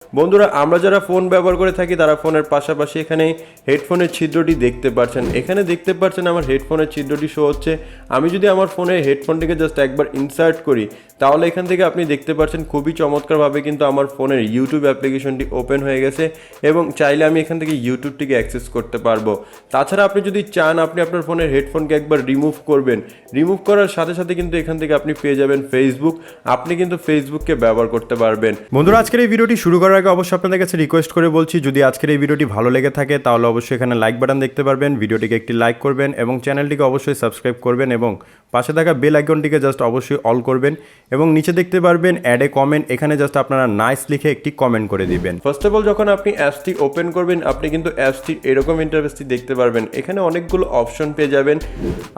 বন্ধুরা আমরা যারা ফোন ব্যবহার করে থাকি তারা ফোনের পাশাপাশি এখানে হেডফোনের ছিদ্রটি দেখতে পাচ্ছেন। এখানে দেখতে পাচ্ছেন আমার হেডফোনের ছিদ্রটি শো হচ্ছে। আমি যদি আমার ফোনে হেডফোনটিকে জাস্ট একবার ইনসার্ট করি তাহলে এখান থেকে আপনি দেখতে পাচ্ছেন খুবই চমৎকারভাবে কিন্তু আমার ফোনের ইউটিউব অ্যাপ্লিকেশনটি ওপেন হয়ে গেছে এবং চাইলে আমি এখান থেকে ইউটিউবটিকে অ্যাক্সেস করতে পারবো। তাছাড়া আপনি যদি চান আপনি আপনার ফোনের হেডফোনকে একবার রিমুভ করবেন, রিমুভ করার সাথে সাথে কিন্তু এখান থেকে আপনি পেয়ে যাবেন ফেসবুক। আপনি কিন্তু ফেসবুককে ব্যবহার করতে পারবেন। বন্ধুরা আজকের এই ভিডিওটি শুরু করার আগে অবশ্যই আপনাদের কাছে রিকোয়েস্ট করে বলছি, যদি আজকের এই ভিডিওটি ভালো লেগে থাকে তাহলে অবশ্যই এখানে লাইক বাটন দেখতে পারবেন, ভিডিওটিকে একটি লাইক করবেন এবং চ্যানেলটিকে অবশ্যই সাবস্ক্রাইব করবেন এবং পাশে থাকা বেল আইকনটিকে জাস্ট অবশ্যই অল করবেন এবং নিচে দেখতে পারবেন অ্যাড এ কমেন্ট, এখানে জাস্ট আপনারা নাইস লিখে একটি কমেন্ট করে দিবেন। ফার্স্ট অফ অল যখন আপনি অ্যাপসটি ওপেন করবেন আপনি কিন্তু অ্যাপসটির এরকম ইন্টারফেসটি দেখতে পারবেন। এখানে অনেকগুলো অপশন পেয়ে যাবেন।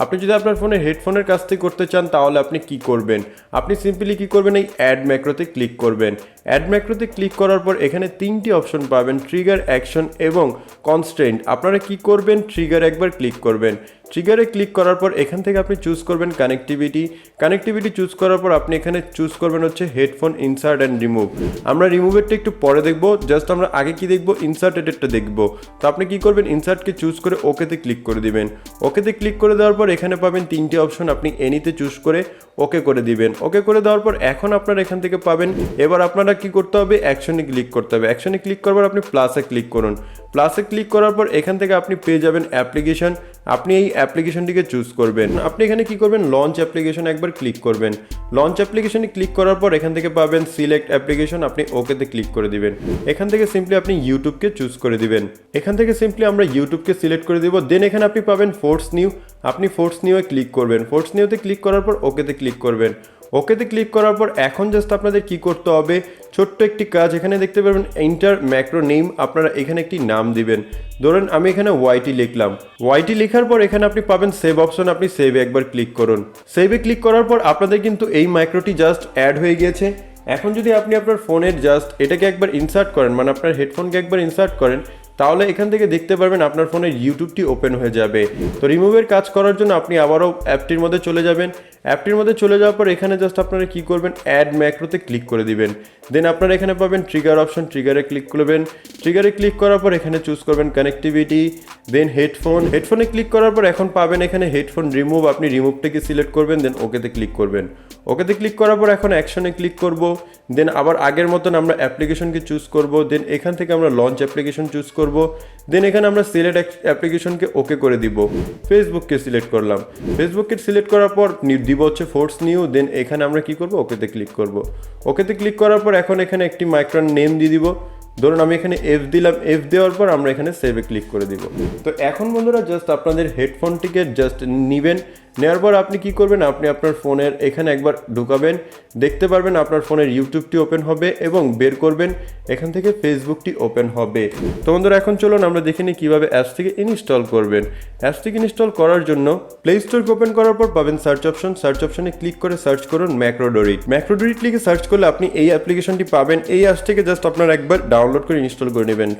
আপনি যদি আপনার ফোনে হেডফোনের কাজটি করতে চান তাহলে আপনি কি করবেন, আপনি সিম্পলি কি করবেন, এই অ্যাড ম্যাক্রোতে ক্লিক করবেন। অ্যাড ম্যাক্রোতে ক্লিক করার পর এখানে তিনটি অপশন পাবেন, ট্রিগার, অ্যাকশন এবং কনস্ট্রেন্ট। আপনারা কি করবেন, ট্রিগার একবার ক্লিক করবেন। ট্রিগারে ক্লিক করার পর এখান থেকে আপনি চুজ করবেন কানেক্টিভিটি চুজ করার পর আপনি এখানে চুজ করবেন হচ্ছে হেডফোন ইনসার্ট অ্যান্ড রিমুভ। আমরা রিমুভেরটা একটু পরে দেখবো, জাস্ট আমরা আগে কি দেখবো, ইনসার্টেডটা দেখবো। তো আপনি কি করবেন, ইনসার্টকে চুজ করে ওকেতে ক্লিক করে দিবেন। ওকেতে ক্লিক করে দেওয়ার পর এখানে পাবেন তিনটি অপশন, আপনি এনিতে চুজ করে ওকে করে দিবেন। ওকে করে দেওয়ার পর এখন আপনারা এখান থেকে পাবেন, এবার আপনারা কি করতে হবে, অ্যাকশনে ক্লিক করতে হবে। অ্যাকশনে ক্লিক করার পর আপনি প্লাসে ক্লিক করুন। প্লাসে ক্লিক করার পর এখান থেকে আপনি পেয়ে যাবেন অ্যাপ্লিকেশন। আপনি এই অ্যাপ্লিকেশনটিকে চুজ করবেন। আপনি এখানে কি করবেন, লঞ্চ অ্যাপ্লিকেশন একবার ক্লিক করবেন। লঞ্চ অ্যাপ্লিকেশনে ক্লিক করার পর এখান থেকে পাবেন সিলেক্ট অ্যাপ্লিকেশন, আপনি ওকেতে ক্লিক করে দিবেন। এখান থেকে সিম্পলি আপনি ইউটিউবকে চুজ করে দিবেন। এখান থেকে সিম্পলি আমরা ইউটিউবকে সিলেক্ট করে দিব। দেন এখানে আপনি পাবেন ফোর্স নিউ, আপনি ফোর্স নিউয়ে ক্লিক করবেন। ফোর্স নিউতে ক্লিক করার পর ওকেতে ক্লিক করবেন। ওকেতে ক্লিক করার পর এখন জাস্ট আপনাদের কি করতে হবে, ছোট্ট একটি কাজ, এখানে দেখতে পারবেন এন্টার ম্যাক্রো নেম। আপনারা এখানে একটি নাম দিবেন। ধরুন আমি এখানে ওয়াইটি লিখলাম। ওয়াইটি লেখার পর এখানে আপনি পাবেন সেভ অপশন, আপনি সেভে একবার ক্লিক করুন। সেভে ক্লিক করার পর আপনাদের কিন্তু এই মাইক্রোটি জাস্ট অ্যাড হয়ে গিয়েছে। এখন যদি আপনি আপনার ফোনের জাস্ট এটাকে একবার ইনসার্ট করেন, মানে আপনার হেডফোনকে একবার ইনসার্ট করেন, তাহলে এখান থেকে দেখতে পারবেন আপনার ফোনের ইউটিউবটি ওপেন হয়ে যাবে। তো রিমুভের কাজ করার জন্য আপনি আবারও অ্যাপটির মধ্যে চলে যাবেন। অ্যাপটির মধ্যে চলে যাওয়ার পর এখানে জাস্ট আপনারা কি করবেন, অ্যাড ম্যাক্রোতে ক্লিক করে দিবেন। দেন আপনারা এখানে পাবেন ট্রিগার অপশন, ট্রিগারে ক্লিক করবেন। ট্রিগারে ক্লিক করার পর এখানে চুজ করবেন কানেক্টিভিটি, দেন হেডফোনে ক্লিক করার পর এখন পাবেন এখানে হেডফোন রিমুভ, আপনি রিমুভটাকে সিলেক্ট করবেন, দেন ওকেতে ক্লিক করবেন। ওকেতে ক্লিক করার পর এখন অ্যাকশনে ক্লিক করব। দেন আবার আগের মতন আমরা অ্যাপ্লিকেশনকে চুজ করব। দেন এখান থেকে আমরা লঞ্চ অ্যাপ্লিকেশন চুজ করব। দেন এখানে আমরা সিলেক্ট অ্যাপ্লিকেশনকে ওকে করে দিব। ফেসবুককে সিলেক্ট করলাম। ফেসবুককে সিলেক্ট করার পর দিব হচ্ছে ফোর্স নিউ। দেন এখানে আমরা কি করব, ওকেতে ক্লিক করব। ওকেতে ক্লিক করার পর এখন এখানে একটি মাইক্রোন নেম দিয়ে দিব। ধরুন আমি এখানে এফ দিলাম। এফ দেওয়ার পর আমরা এখানে সেভে ক্লিক করে দিব। তো এখন বন্ধুরা জাস্ট আপনাদের হেডফোনটিকে জাস্ট নিবেন। নেওয়ার পর আপনি কি করবেন, আপনি আপনার ফোনের এখানে একবার ঢুকাবেন, দেখতে পারবেন আপনার ফোনের ইউটিউবটি ওপেন হবে এবং বের করবেন, এখান থেকে ফেসবুকটি ওপেন হবে। তো বন্ধুরা এখন চলুন আমরা দেখে নিই কীভাবে অ্যাপসটিকে ইনস্টল করবেন। অ্যাপসটিকে ইনস্টল করার জন্য প্লে স্টোরকে ওপেন করার পর পাবেন সার্চ অপশন। সার্চ অপশনে ক্লিক করে সার্চ করুন MacroDroid লিখে সার্চ করলে আপনি এই অ্যাপ্লিকেশনটি পাবেন। এই অ্যাপসটিকে জাস্ট আপনারা একবার ডাউনলোড করে ইনস্টল করে নেবেন।